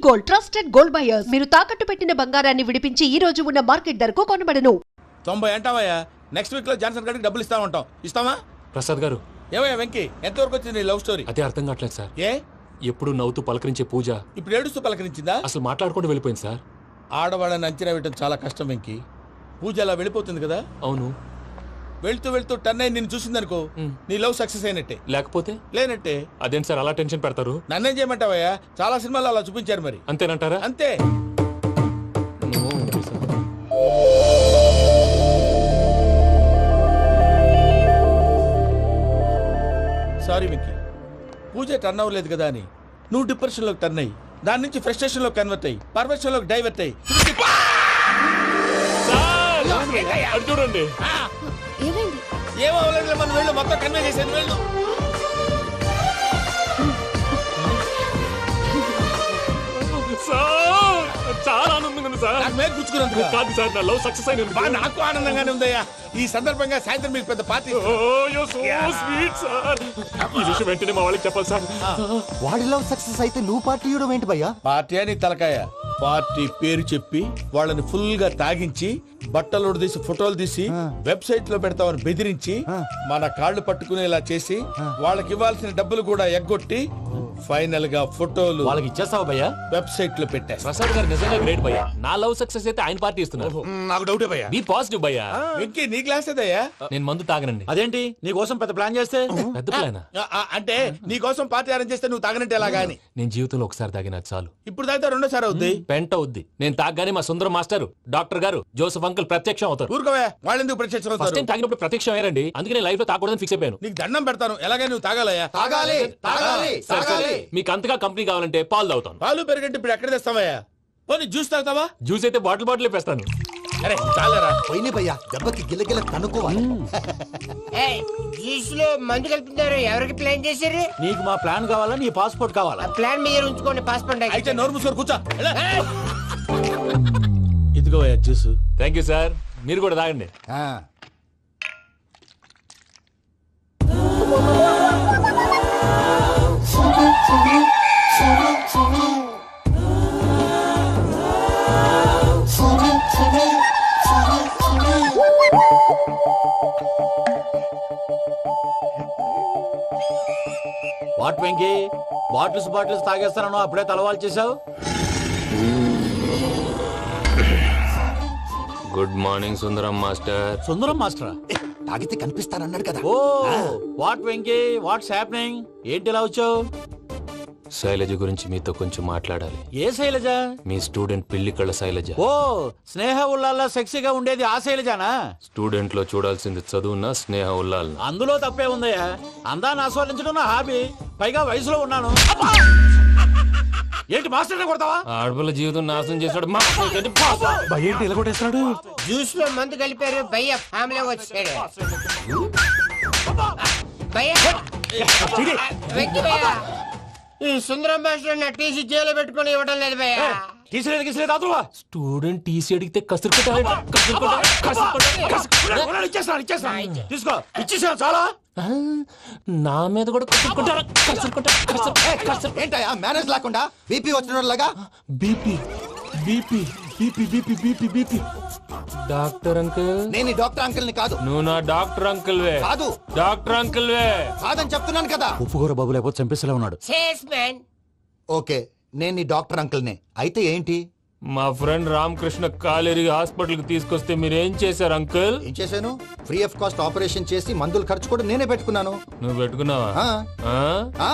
Gold, trusted gold buyers. మీరు తాకట్టు పెట్టిన బంగారాన్ని విడిపించి ఈ రోజు ఉన్న మార్కెట్ ధరకు కొనబడను. 90 అంటావయ్యా. నెక్స్ట్ వీక్ లో జాన్సన్ గారికి డబ్బులు ఇస్తామంటాం. ఇస్తావా? ప్రసాద్ గారు, ఏమయ్యా వెంకీ, ఎంతవరకు వచ్చింది నీ లవ్ స్టోరీ? అదే అర్థం కావట్లేదు సార్. ఏ ఎప్పుడు నవ్వుతూ పలకరించే పూజ ఇప్పుడు ఏడుస్తూ పలకరించిందా? అసలు మాట్లాడుకుంటూ వెళ్ళిపోయింది సార్. ఆడవాళ్ళని అంచనా వేయడం చాలా కష్టం వెంకీ. పూజ అలా వెళ్ళిపోతుంది కదా. అవును. వెళ్తూ వెళ్తూ టర్న్ అయి నిన్ను చూసిందనుకో, నీ లవ్ సక్సెస్ అయినట్టే. లేకపోతే లేనట్టే. అదేం సార్ అలా టెన్షన్ పెడతారు? నన్నేం చేయమంటావయ్యా? చాలా సినిమాలు అలా చూపించారు మరి. అంతేనంటారా? అంతే. సారీ వెంకీ, పూజ టర్న్ అవ్వలేదు కదా అని నువ్వు డిప్రెషన్ లోకి టర్న్ అయ్యి, దాని నుంచి ఫ్రస్ట్రేషన్ లో కన్వర్ట్ అయ్యి, పర్వర్షన్ లోకి డైవర్ట్ అయ్యి. చూడండి, ఏమో అవ్వలేదు, మనం వెళ్ళు, మొత్తం కన్వే చేసేది వెళ్ళు. చాలా ఆనందంగా ఉంది సార్. నాకు మీద గుచ్చుకున్నందుకు కాదు సార్, నా లవ్ సక్సెస్ అయినందుకు. నాకు ఆనందంగానే ఉందయ్యా. ఈ సందర్భంగా సాయంత్రం మీకు పెద్ద పార్టీ. ఈ విషయం వెంటనే మా వాళ్ళకి చెప్పాలి సార్. వాడి లవ్ సక్సెస్ అయితే నువ్వు పార్టీ ఇవ్వడం ఏంటి భయ్యా? పార్టీ అని తలకాయ. పార్టీ పేరు చెప్పి వాళ్ళని ఫుల్ గా తాగించి, బట్టలు తీసి ఫోటోలు తీసి వెబ్సైట్ లో పెడతామని బెదిరించి, మన కాళ్ళు పట్టుకునేలా చేసి, వాళ్ళకి ఇవ్వాల్సిన డబ్బులు కూడా ఎగ్గొట్టి, ఫైనల్ గా ఫోటోలు వాళ్ళకి ఇచ్చేస్తావా భయ్యా? వెబ్సైట్ లో పెట్టేస్తా. ప్రసాద్ గారు నిజంగా గ్రేట్ భయ్యా. నా లవ్ సక్సెస్ అయితే ఆయన పార్టీ ఇస్తున్నారు. నాకు డౌటే భయ్యా. బీ పాజిటివ్ భయ్యా. వెంకీ, నీ క్లాస్ ఏదయ్యా? నేను మందు తాగనండి. అదేంటి నీ కోసం పెద్ద ప్లాన్ చేస్తే? పెద్ద ప్లానా? అంటే నీ కోసం పార్టీ అరేంజ్ చేస్తే నువ్వు తాగనంటే ఎలాగా అని. నేను జీవితంలో ఒకసారి తాగినా చాలు. ఇప్పుడు తాగితే రెండోసారి అవుద్ది. పెంట అవుద్ది. నేను తాగగానే మా సుందరం మాస్టర్, డాక్టర్ గారు, జోసెఫ్ అంకుల్ ప్రత్యక్షం అవుతారు. ఊరుకోవే, వాళ్ళు ఎందుకు ప్రత్యక్షం ఫస్ట్ అవుతారు? టైం తాగినప్పుడు ప్రత్యక్షం అయ్యారండి. అందుకే నేను లైఫ్ లో తాగకూడదని ఫిక్స్ అయిపోయాను. నీకు దండం పెడతాను, ఎలాగైనా నువ్వు తాగాలయ్యా. తాగాలి తాగాలి సరే, సరే. తాగాలి. మీకు అంతగా కంపెనీ కావాలంటే పాలు తాగుతాను. పాలు పెరిగంటే ఇప్పుడు ఎక్కడ తెస్తావయ్యా? పోనీ జ్యూస్ తాగుతావా? జ్యూస్ అయితే బాటిల్ వేస్తాను. అరే చాలరా. పోయిన భయ్యా, దెబ్బకి గిల్లగిల్ల తనుకోవాలి. జ్యూస్ లో మందు కలుపుతున్నారు. ఎవరికి ప్లాన్ చేశారు? నీకు మా ప్లాన్ కావాలా, నీ పాస్పోర్ట్ కావాలా? ఆ ప్లాన్ మీద ఉంచుకోండి, పాస్పోర్ట్ అయితే నోరు మూసుకొని కూర్చో. ఇదిగోయా జ్యూస్. Thank you sir. మీరు కూడా తాగండి. వాట్ వెంకీ, బాటిల్స్ తాగేస్తానో అప్పుడే తలవాలు చేసావు. Good morning Sundaram master. Sundaram మాస్టరా? తాగితే కనిపిస్తానన్నాడు కదా. Oh what Venky, what's happening? ఏంటి ఇలా వచ్చావు? శైలజ గురించి మీతో కొంచెం మాట్లాడాలి. ఏ శైలజ? మీ స్టూడెంట్ పిల్లి కళ్ళ శైలజ. ఓ స్నేహ ఉల్లాల్లో సెక్సీగా ఉండేది ఆ శైలజానా? స్టూడెంట్ లో చూడాల్సింది చదువున్న స్నేహ ఉల్లాల్. అందులో తప్పే ఉందయ్యా. అందాన్ని ఆస్వాదించడం నా హాబీ. పైగా వయసులో ఉన్నాను. ఏంటి మాస్టర్ కొడతావా? ఆడపిల్ల జీవితం నాశనం చేశాడు. ఏంటి ఇలా కొట్టేస్తున్నాడు? జ్యూస్ లో మందు కలిపారు. భయ్య ఫ్యామిలీ వచ్చాడు. భయ్య వెంకీ భయ్య, ఈ సుందరం భాషలో నా టీసీ జైలు పెట్టుకుని ఇవ్వడం లేదు భయ్య. తీసిలేదు అదువా. స్టూడెంట్ టీసీ అడిగితే తీసుకో, ఇచ్చేసా చాలా. నా మీద కూడా కసురుకుంటారా? ఏంటయ్యా మేనేజ్ లేకుండా బీపీ వచ్చిన లాగా? BP BP BP BP BP BP. Doctor uncle, నేను ఈ డాక్టర్ అంకుల్ ని కాదు. నువ్వు నా డాక్టర్ అంకుల్ వే. కాదు. డాక్టర్ అంకుల్ వే కాదని చెప్తున్నాను కదా. ఉప్పుకూర బాబు లేకపోతే చంపేసేలా ఉన్నాడు. Sales man. ఓకే, నేను ఈ డాక్టర్ అంకుల్ నే. అయితే ఏంటి? మా ఫ్రెండ్ రామకృష్ణ కాలేరికి హాస్పిటల్ కి తీసుకొస్తే మీరు ఏం చేశారు అంకుల్? ఏం చేశాను? ఫ్రీ ఆఫ్ కాస్ట్ ఆపరేషన్ చేసి మందులు ఖర్చు కూడా నేనే పెట్టుకున్నాను. నువ్వు పెట్టుకున్నావా? ఆ, ఆ.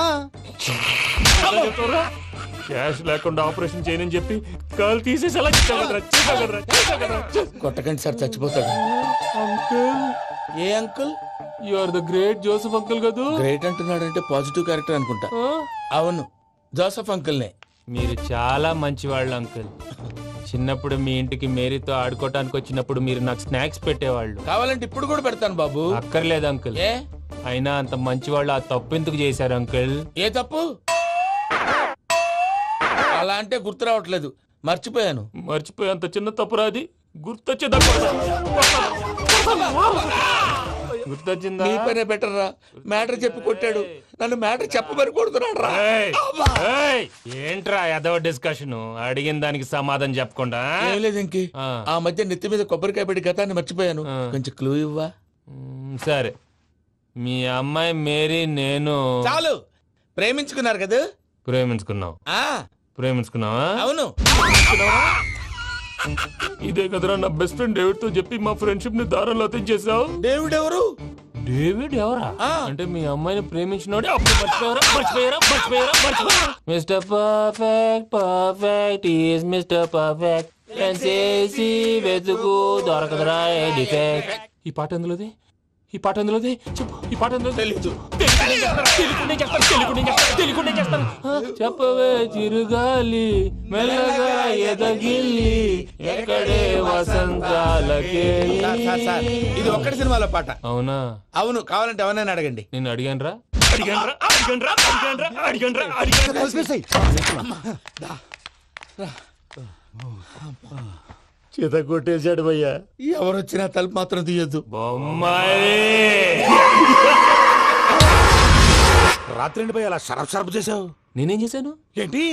క్యాష్ లేకుండా ఆపరేషన్ చేయనని చెప్పి కాలు తీసేసి ఎలా కొట్టకండి సార్, చచ్చిపోతాడు. అంకుల్, ఏ uncle? You are the great Joseph uncle కదా. గ్రేట్ అంటున్నాడంటే పాజిటివ్ క్యారెక్టర్ అనుకుంటా. అవును, జోసెఫ్ అంకుల్నే. మీరు చాలా మంచివాళ్ళు అంకుల్. చిన్నప్పుడు మీ ఇంటికి మేరీతో ఆడుకోవటానికి వచ్చినప్పుడు మీరు నాకు స్నాక్స్ పెట్టేవాళ్ళు. కావాలంటే ఇప్పుడు కూడా పెడతాను బాబు. అక్కర్లేదు అంకుల్. ఏ అయినా అంత మంచివాళ్ళు ఆ తప్పు ఎందుకు చేశారు అంకుల్? ఏ తప్పు? అలా అంటే గుర్తు రావట్లేదు, మర్చిపోయాను. మర్చిపోయి అంత చిన్న తప్పురాది గుర్తొచ్చేదా? నీ పనే బెటర్ రా. మ్యాటర్ చెప్పి కొట్టాడు, నన్ను మ్యాటర్ చెప్పమని కొడుతున్నాడు రా. ఏయ్, ఏయ్, ఏంట్రా ఏదో డిస్కషన్ అడిగిన దానికి సమాధానం చెప్పకుండా ఏం లేదు ఇంకి ఆ. ఆ మధ్య నెత్తి మీద కొబ్బరికాయ పెట్టి గతాన్ని మర్చిపోయాను ఆ. కొంచెం క్లూ ఇవ్వా. సరే మీ అమ్మాయి మేరీ నేను చాలు ప్రేమించుకున్నారు కదా. ప్రేమించుకున్నావు ఆ ప్రేమించుకున్నావా అవును. ఇదే కదరా నా బెస్ట్ ఫ్రెండ్ డేవిడ్ తో చెప్పి మా ఫ్రెండ్షిప్ ని దారంలో తెచ్చేసావు. డేవిడ్ ఎవరు? డేవిడ్ ఎవరా? ఆ. అంటే మీ అమ్మాయిని ప్రేమించినోడే అప్పుడు మర్చిపోయారా? Mister perfect perfect is mister perfect చేసి వెతుకు దొరకదురా డిఫెక్ట్. ఈ పాట ఎందులోది? ఈ పాట ఎందులోది? చెప్పు. ఈ పాట ఎందులో? తెలీదు. చెప్పవే చిరుగాలి మెల్లగా ఎదగిల్లి ఎక్కడే వసంతాలకే. సార్, ఇది ఒక్కటి సినిమాలో పాట. అవునా? అవును, కావాలంటే ఎవరైనా అడగండి. నేను అడిగాను రా. చేత కొట్టేశాడు భయ్యా. ఎవరు వచ్చినా తలుపు మాత్రం తీయద్దు. బొమ్మాయి రాత్రి భయ్య అలా షరఫ్ చేసావు. నేనేం చేశాను? ఏంటి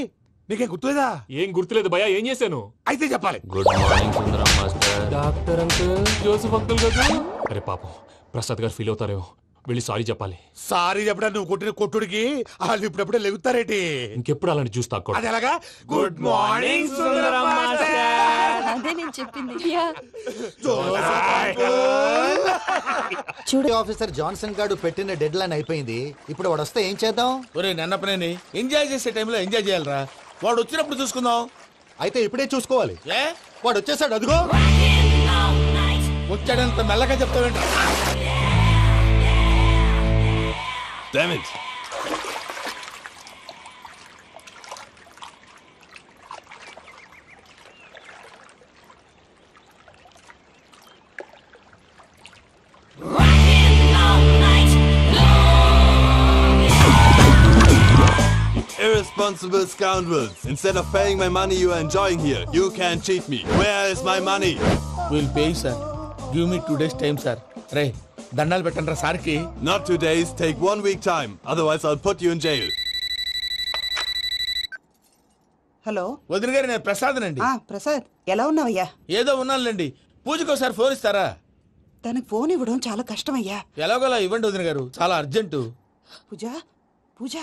నీకేం గుర్తులేదా? ఏం గుర్తులేదు భయ్యా. ఏం చేశాను? అయితే చెప్పాలి. Good morning Sundaram master. Doctor uncle, Joseph uncle కదా. అరే పాపం ప్రసాద్ గారు ఫీల్ అవుతారేమో, వెళ్ళి సారీ చెప్పాలి. సారీ చెప్పడా నువ్వు కొట్టిన కొట్టుడికి వాళ్ళు ఇప్పుడప్పుడే లెగుతారేటి. ఇంకెప్పుడు అలాంటి జ్యూస్ తాక్కూడదు. అది ఎలాగా? గుడ్ మార్నింగ్ సుందరం అదే నేను చెప్పింది. చూడు ఆఫీసర్ జాన్సన్ గారు పెట్టిన డెడ్ లైన్ అయిపోయింది. ఇప్పుడు వాడు వస్తే ఏం చేద్దాం? ఒరే నన్నపనేని ఎంజాయ్ చేసే టైంలో ఎంజాయ్ చేయాలరా. వాడు వచ్చినప్పుడు చూసుకుందాం. అయితే ఇప్పుడే చూసుకోవాలి. ఏ వాడు వచ్చేసాడు, అదిగో. వచ్చాడంత మెల్లగా చెప్తావేంట? Damn it. Irresponsible scoundrels. Instead of paying my money you are enjoying here, you can cheat me. Where is my money? Will pay sir. Give me 2 days time sir. రే దండాలు పెట్టండి రా సార్కి. Not 2 days, take 1 week time. Otherwise I'll put you in jail. Hello. వదిన గారు, నేను ప్రసాదనండి. ప్రసాద్, ఎలా ఉన్నావయ్యా? ఏదో ఉన్నానులేండి. పూజకి ఒకసారి ఫోన్ ఇస్తారా? తనకు ఫోన్ ఇవ్వడం చాలా కష్టమయ్యా. ఎలాగోలా ఇవ్వండి వదిన గారు, చాలా అర్జెంటు. పూజ పూజ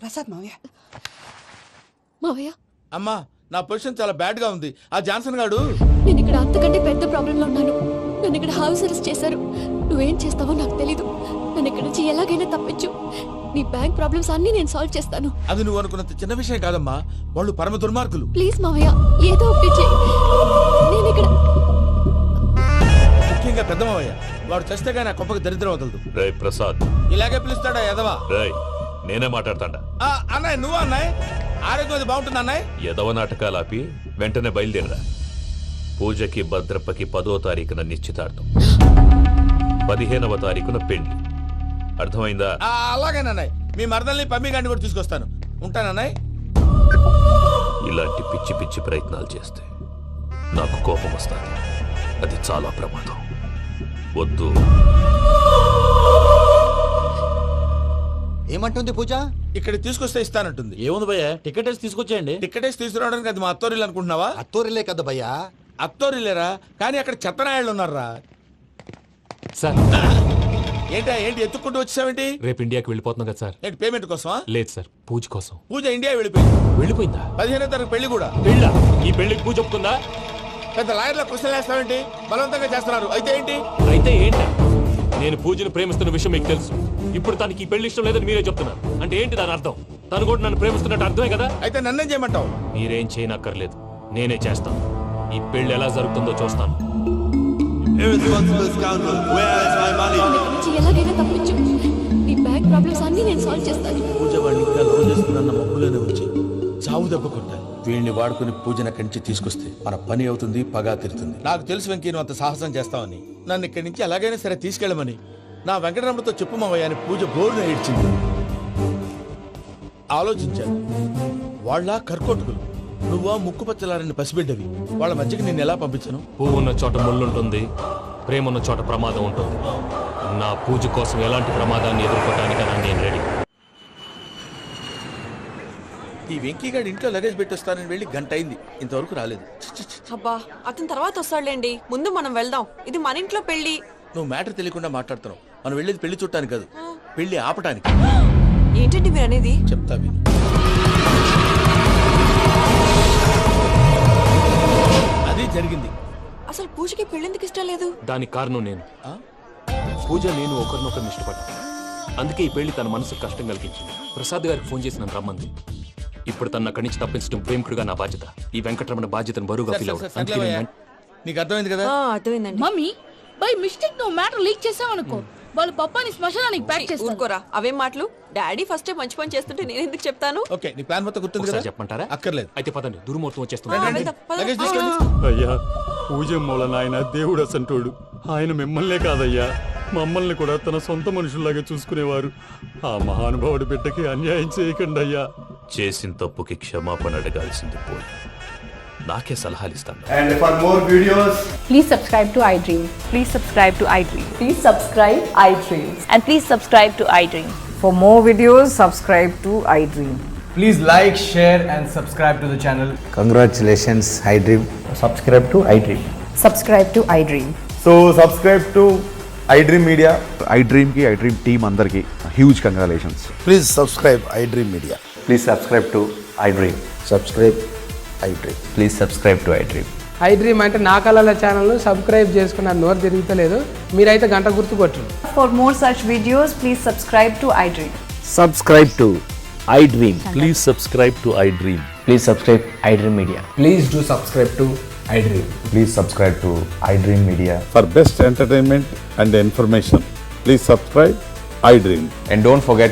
ప్రసాద్ మావయ్య. మావయ్య, అమ్మా, నా పొజిషన్ చాలా బ్యాడ్ గా ఉంది. ఆ జాన్సన్ గాడు నేను ఇక్కడ అంతకంటే పెద్ద ప్రాబ్లంలో ఉన్నాను. నన్ను ఇక్కడ హౌస్ అరెస్ట్ చేశారు. నువ్వేం చేస్తావో నాకు తెలీదు. నన్ను ఇక్కడ నుంచి ఎలాగైనా తప్పించు. నీ బ్యాంక్ ప్రాబ్లమ్స్ అన్ని నేను సాల్వ్ చేస్తాను. అది నువ్వు అనుకున్నంత చిన్న విషయం కాదమ్మా. వాళ్ళు పరమ దుర్మార్గులు. ప్లీజ్ మావయ్య, ఏదో ఒకటి చెయ్యి. నేను ఇక్కడ ముఖ్యంగా పెద్దమవయ్య, వాడు చేస్తే గానీ ఆ కొంపకి దరిద్రం వదలదు. రేయ్ ప్రసాద్, ఇలాగే పిలుస్తాడా ఎదవా? రేయ్ నేనే మాట్లాడతాడా. అన్నయ్య, నువ్వు అన్నయ్య. ఆరోగ్యం అది బాగుంటుంది అన్నయ్య. ఎదవ నాటకాలు ఆపి వెంటనే బయలుదేరరా. పూజకి భద్రప్పకి 10వ తారీఖున నిశ్చితార్థం, 15వ తారీఖున పెళ్లి. అర్థమైందా? అలాగేనన్నయ్య. మీ మరదల్ని పమ్మి గాండి కూడా తీసుకొస్తాను. ఉంటానన్నయ్య. ఇలాంటి పిచ్చి పిచ్చి ప్రయత్నాలు చేస్తే నాకు కోపం వస్తుంది. అది చాలా ప్రమాదం. వద్దు. ఏమంటుంది పూజ? ఇక్కడ తీసుకొస్తే ఇస్తానంటుంది. ఏముంది భయ్య, టికెట్ వేసి తీసుకొచ్చేయండి. టికెట్ వేసి తీసుకురావడానికి అది మా అత్తోరిల్లు అనుకుంటున్నావా? అత్తూరిలే కదా భయ్యా. అత్తోరిల్లేరా, కానీ అక్కడ చెత్తనాయాళ్ళు ఉన్నారా. సార్, ఏంటి ఎత్తుక్కుంటూ వచ్చావేంటి? రేపు ఇండియాకి వెళ్ళిపోతున్నాం కదా సార్. ఏంటి పేమెంట్ కోసమా? లేదు సార్, పూజ కోసం. పూజ ఇండియా వెళ్ళిపోయింది. వెళ్ళిపోయిందా? 15వ తారీఖు పెళ్లి కూడా. పెళ్ళా? ఈ పెళ్లికి పూజ ఒప్పుకుందా? పెద్ద లాయర్ల క్వశ్చన్ వేస్తావేంటి? బలవంతంగా చేస్తున్నారు. అయితే ఏంటి? అయితే ఏంటి? నేను పూజను ప్రేమిస్తున్న విషయం మీకు తెలుసు. ఇప్పుడు తనకి ఈ పెళ్లి ఇష్టం లేదని మీరే చెప్తున్నారు. అంటే ఏంటి దాని అర్థం? తను కూడా నన్ను ప్రేమిస్తున్నట్టు అర్థమే కదా. అయితే నన్నేం చేయమంటావు? మీరేం చేయనక్కర్లేదు, నేనే చేస్తాను. ఈ పెళ్లి ఎలా జరుగుతుందో చూస్తాను. Irresponsible scoundrel. Where is my money? నన్ను ఇక్కడ నుంచి ఎలాగైనా తప్పించు. నీ బ్యాంక్ ప్రాబ్లమ్స్ అన్ని నేను సాల్వ్ చేస్తాను. పూజ వాడిని ఇంకా లవ్ చేస్తున్న మబ్బులోనే వచ్చి చావు దెబ్బ కొట్టాలి. వీళ్ళని వాడుకుని పూజన కంచి తీసుకొస్తే మన పని అవుతుంది, పగా తిరుతుంది. నాకు తెలుసు వెంకీ నువ్వు అంత సాహసం చేస్తావని. నన్ను ఇక్కడి నుంచి ఎలాగైనా సరే తీసుకెళ్ళమని నా వెంకటరమణతో చెప్పు మావయ్య అని పూజ బోరున ఏడ్చింది. ఆలోచించాను. వాళ్ళ కర్కోటకులు, నువ్వా ముక్కు పచ్చలారని పసిబిడ్డవి. వాళ్ళ మధ్యకి నేను ఎలా పంపించను? పువ్వు ఉన్న చోట ముళ్ళుంటుంది, ప్రేమ ఉన్న చోట ప్రమాదం ఉంటుంది. నా పూజ కోసం ఎలాంటి ప్రమాదాన్ని ఎదుర్కోవటానికైనా నేను రెడీ. ఈ వెంకీగాడి ఇంట్లో లగేజ్ పెట్టొస్తానని వెళ్ళి గంట అయింది, ఇంతవరకు రాలేదు. ఛ, ఛ, ఛ. అబ్బా అతని తర్వాత వస్తాడులేండి, ముందు మనం వెళ్దాం. ఇది మన ఇంట్లో పెళ్లి. నువ్వు మ్యాటర్ తెలియకుండా మాట్లాడుతున్నావు. మనం వెళ్ళేది పెళ్లి చుట్టానికి కాదు, పెళ్లి ఆపటానికి. ఏంటండి మీరు అనేది? చెప్తా విను. అదే జరిగింది. అసలు పూజకి పెళ్ళెందుకు ఇష్టం లేదు? దానికి కారణం నేను. పూజ నేను ఒకరినొకరిని ఇష్టపడ్డా. అందుకే ఈ పెళ్లి తన మనసుకు కష్టం కలిగించింది. ప్రసాద్ గారికి ఫోన్ చేసి నన్ను రమ్మంది. ఇప్పుడు తన అక్కడి నుంచి తప్పించడం ప్రేమికుడుగా నా బాధ్యత. ఈ వెంకటరమణ బాధ్యతను బరువుగా ఫీల్ అవుతుంది. నీకు అర్థమైంది కదా? అర్థమైందండి. మమ్మీ బై మిస్టేక్ నువ్వు మ్యాటర్ లీక్ చేసావనుకో, వాళ్ళు పప్పాని శ్మశానానికి ప్యాక్ చేస్తారు. ఊరుకోరా, అవేం మాటలు. డాడీ ఫస్ట్ మంచి పని చేస్తుంటే నేను ఎందుకు చెప్తాను? ఓకే, నీ ప్లాన్ మొత్తం గుర్తుంది ఒకసారి కదా? చెప్పమంటారా? అక్కర్లేదు. అయితే పదండి, దుర్ముహూర్తం వచ్చేస్తుంది. వెళ్దాం, పద. లగేజ్ తీసుకోండి. అయ్యా పూజ మూలన ఆయన దేవుడు అసంటోడు. ఆయన మిమ్మల్నే కాదయ్యా, మమ్మల్ని కూడా తన సొంత మనుషుల్లాగా చూసుకునేవారు. ఆ మహానుభావుడి బిడ్డకి అన్యాయం చేయకండి అయ్యా. చేసిన తప్పుకి క్షమాపణ అడగాల్సింది పోయి నాకే సలహాలు ఇస్తాను. And for more videos, please subscribe to iDream. Please subscribe to iDream. Please subscribe iDream. And please subscribe to iDream. For more videos, subscribe to iDream. please like, share and subscribe to the channel. Congratulations iDream. Subscribe to iDream. Subscribe to iDream. So subscribe to iDream Media. iDream కి iDream team అందరికి huge congratulations. Please subscribe iDream media. Please subscribe to iDream. Subscribe iDream. Please subscribe to iDream. iDream అంటే నా కళల channel subscribe చేసుకున్న నోరు తిరుగుతలేదు. మీరైతే గంట గుర్తు కొట్టండి. For more such videos, please subscribe to iDream. Subscribe to iDream. Please subscribe to I dream. Please subscribe iDream Media. Please do subscribe to iDream. Please subscribe to iDream media. For best entertainment and information, please subscribe iDream. And don't forget